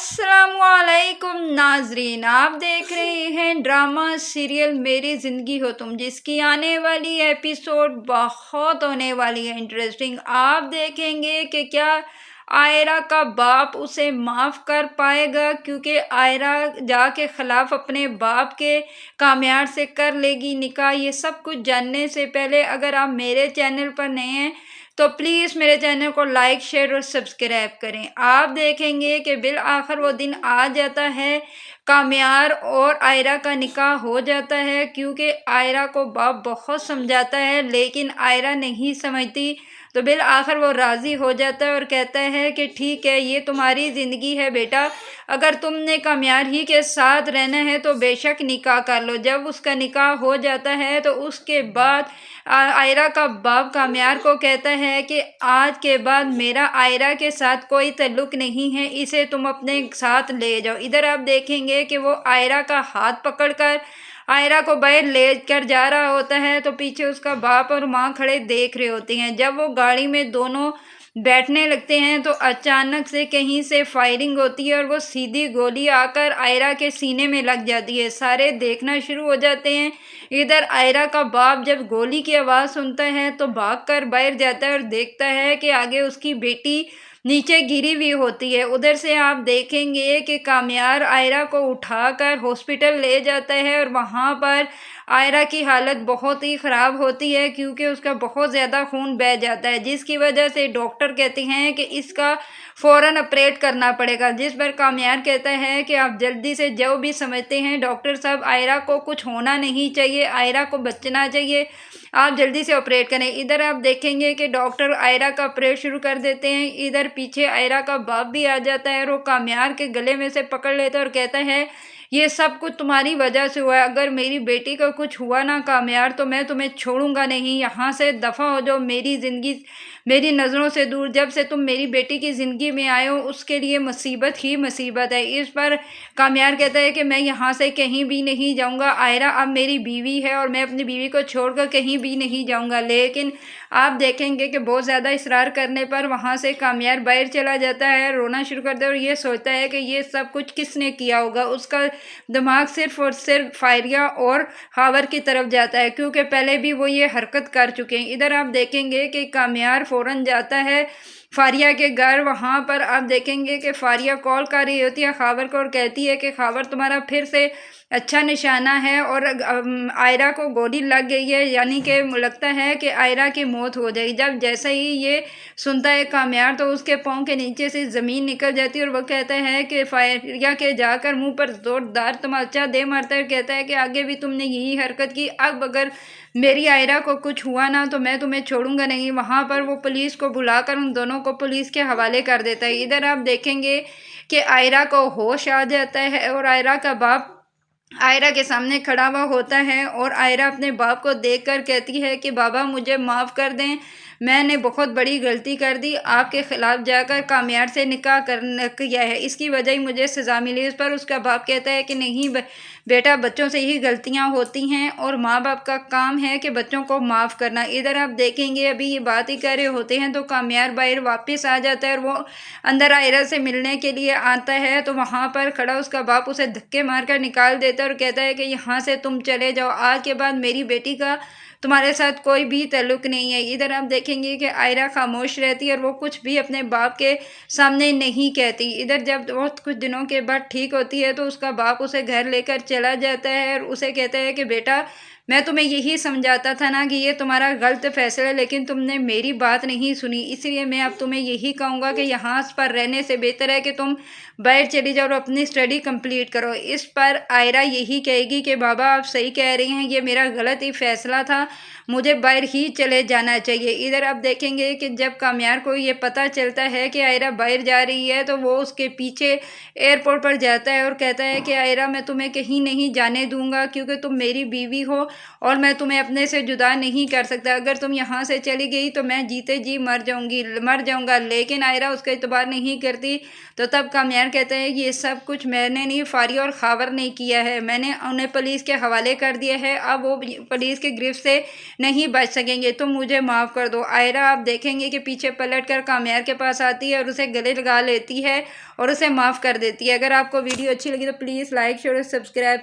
अस्सलामुअलैकुम नाजरीन, आप देख रहे हैं ड्रामा सीरियल मेरी ज़िंदगी हो तुम, जिसकी आने वाली एपिसोड बहुत होने वाली है इंटरेस्टिंग। आप देखेंगे कि क्या आयरा का बाप उसे माफ़ कर पाएगा, क्योंकि आयरा जाके ख़िलाफ़ अपने बाप के कामयार से कर लेगी निकाह। ये सब कुछ जानने से पहले अगर आप मेरे चैनल पर नए हैं तो प्लीज़ मेरे चैनल को लाइक शेयर और सब्सक्राइब करें। आप देखेंगे कि बिल आखिर वो दिन आ जाता है, कामयार और आयरा का निकाह हो जाता है, क्योंकि आयरा को बाप बहुत समझाता है लेकिन आयरा नहीं समझती। तो बिल आखिर वो राज़ी हो जाता है और कहता है कि ठीक है, ये तुम्हारी ज़िंदगी है बेटा, अगर तुमने कामयार ही के साथ रहना है तो बेशक निकाह कर लो। जब उसका निकाह हो जाता है तो उसके बाद आयरा का बाप कामयार को कहता है कि आज के बाद मेरा आयरा के साथ कोई ताल्लुक़ नहीं है, इसे तुम अपने साथ ले जाओ। इधर आप देखेंगे कि वो आयरा का हाथ पकड़कर आयरा को बाहर ले कर जा रहा होता है, तो पीछे उसका बाप और माँ खड़े देख रहे होते हैं। जब वो गाड़ी में दोनों बैठने लगते हैं तो अचानक से कहीं से फायरिंग होती है और वो सीधी गोली आकर आयरा के सीने में लग जाती है। सारे देखना शुरू हो जाते हैं। इधर आयरा का बाप जब गोली की आवाज़ सुनता है तो भागकर बाहर जाता है और देखता है कि आगे उसकी बेटी नीचे गिरी हुई होती है। उधर से आप देखेंगे कि कामयार आयरा को उठाकर हॉस्पिटल ले जाता है और वहाँ पर आयरा की हालत बहुत ही ख़राब होती है, क्योंकि उसका बहुत ज़्यादा खून बह जाता है, जिसकी वजह से डॉक्टर कहते हैं कि इसका फ़ौरन ऑपरेट करना पड़ेगा। जिस पर कामयार कहता है कि आप जल्दी से जो भी समझते हैं डॉक्टर साहब, आयरा को कुछ होना नहीं चाहिए, आयरा को बचना चाहिए, आप जल्दी से ऑपरेट करें। इधर आप देखेंगे कि डॉक्टर आयरा का ऑपरेट शुरू कर देते हैं। इधर पीछे आयरा का बाप भी आ जाता है और वो कामयार के गले में से पकड़ लेता है और कहता है ये सब कुछ तुम्हारी वजह से हुआ है, अगर मेरी बेटी को कुछ हुआ ना कामयार तो मैं तुम्हें छोड़ूंगा नहीं, यहाँ से दफ़ा हो जाओ, मेरी ज़िंदगी मेरी नज़रों से दूर। जब से तुम मेरी बेटी की ज़िंदगी में आए हो उसके लिए मुसीबत ही मुसीबत है। इस पर कामयार कहता है कि मैं यहाँ से कहीं भी नहीं जाऊँगा, आयरा अब मेरी बीवी है और मैं अपनी बीवी को छोड़कर कहीं भी नहीं जाऊँगा। लेकिन आप देखेंगे कि बहुत ज़्यादा इसरार करने पर वहाँ से कामयार बाहर चला जाता है, रोना शुरू करता है और ये सोचता है कि ये सब कुछ किसने किया होगा। उसका दिमाग सिर्फ और सिर्फ फायरिया और हावर की तरफ जाता है, क्योंकि पहले भी वो ये हरकत कर चुके हैं। इधर आप देखेंगे कि कामयार फ़ौरन जाता है फारिया के घर। वहाँ पर आप देखेंगे कि फारिया कॉल कर रही होती है खावर को और कहती है कि खावर तुम्हारा फिर से अच्छा निशाना है और आयरा को गोली लग गई है, यानी कि लगता है कि आयरा की मौत हो जाएगी। जब जैसे ही ये सुनता है कामयार तो उसके पाँव के नीचे से ज़मीन निकल जाती है और वो कहता है कि फारिया के जाकर मुंह पर ज़ोरदार तमाचा दे मारता है और कहता है कि आगे भी तुमने यही हरकत की, अब अगर मेरी आयरा को कुछ हुआ ना तो मैं तुम्हें छोड़ूंगा नहीं। वहाँ पर वो पुलिस को बुलाकर उन दोनों को पुलिस के हवाले कर देता है। इधर आप देखेंगे कि आयरा को होश आ जाता है और आयरा का बाप आयरा के सामने खड़ा हुआ होता है और आयरा अपने बाप को देखकर कहती है कि बाबा मुझे माफ़ कर दें, मैंने बहुत बड़ी गलती कर दी, आपके ख़िलाफ़ जाकर कामयार से निकाह किया है, इसकी वजह ही मुझे सज़ा मिली। इस पर उसका बाप कहता है कि नहीं बेटा, बच्चों से ही गलतियां होती हैं और माँ बाप का काम है कि बच्चों को माफ़ करना। इधर आप देखेंगे अभी ये बात ही कर रहे होते हैं तो कामयार बाहर वापस आ जाता है और वो अंदर आयरा से मिलने के लिए आता है, तो वहाँ पर खड़ा उसका बाप उसे धक्के मारकर निकाल देता है और कहता है कि यहाँ से तुम चले जाओ, आज के बाद मेरी बेटी का तुम्हारे साथ कोई भी ताल्लुक़ नहीं है। इधर आप देखेंगे कि आयरा खामोश रहती है और वो कुछ भी अपने बाप के सामने नहीं कहती। इधर जब बहुत कुछ दिनों के बाद ठीक होती है तो उसका बाप उसे घर लेकर चला जाता है और उसे कहता है कि बेटा, मैं तुम्हें यही समझाता था ना कि ये तुम्हारा गलत फैसला है, लेकिन तुमने मेरी बात नहीं सुनी, इसलिए मैं अब तुम्हें यही कहूँगा कि यहाँ पर रहने से बेहतर है कि तुम बाहर चली जाओ और अपनी स्टडी कंप्लीट करो। इस पर आयरा यही कहेगी कि बाबा आप सही कह रही हैं, ये मेरा गलत ही फैसला था, मुझे बाहर ही चले जाना चाहिए। इधर आप देखेंगे कि जब कामयार को ये पता चलता है कि आयरा बाहर जा रही है तो वो उसके पीछे एयरपोर्ट पर जाता है और कहता है कि आयरा मैं तुम्हें कहीं नहीं जाने दूंगा, क्योंकि तुम मेरी बीवी हो, اور میں تمہیں اپنے سے جدا نہیں کر سکتا، اگر تم یہاں سے چلی گئی تو میں جیتے جی مر جاؤں گا۔ لیکن آئرہ اس کا اعتبار نہیں کرتی، تو تب کامیار کہتا ہے یہ سب کچھ میں نے نہیں، فاری اور خاور نے کیا ہے، میں نے انہیں پولیس کے حوالے کر دیا ہے، اب وہ پولیس کے گرفت سے نہیں بچ سکیں گے، تم مجھے معاف کر دو۔ آئرہ آپ دیکھیں گے کہ پیچھے پلٹ کر کامیار کے پاس آتی ہے اور اسے گلے لگا لیتی ہے اور اسے معاف کر دیتی ہے۔ اگر آپ کو ویڈیو اچھی لگی تو پلیز لائک شیئر اور سبسکرائب